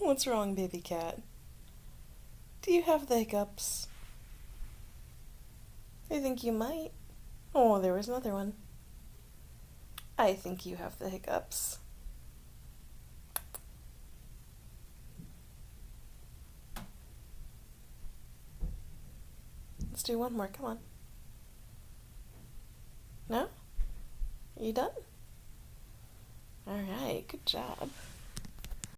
What's wrong, baby cat? Do you have the hiccups? I think you might. Oh, there was another one. I think you have the hiccups. Let's do one more. Come on. No? Are you done? Alright, good job.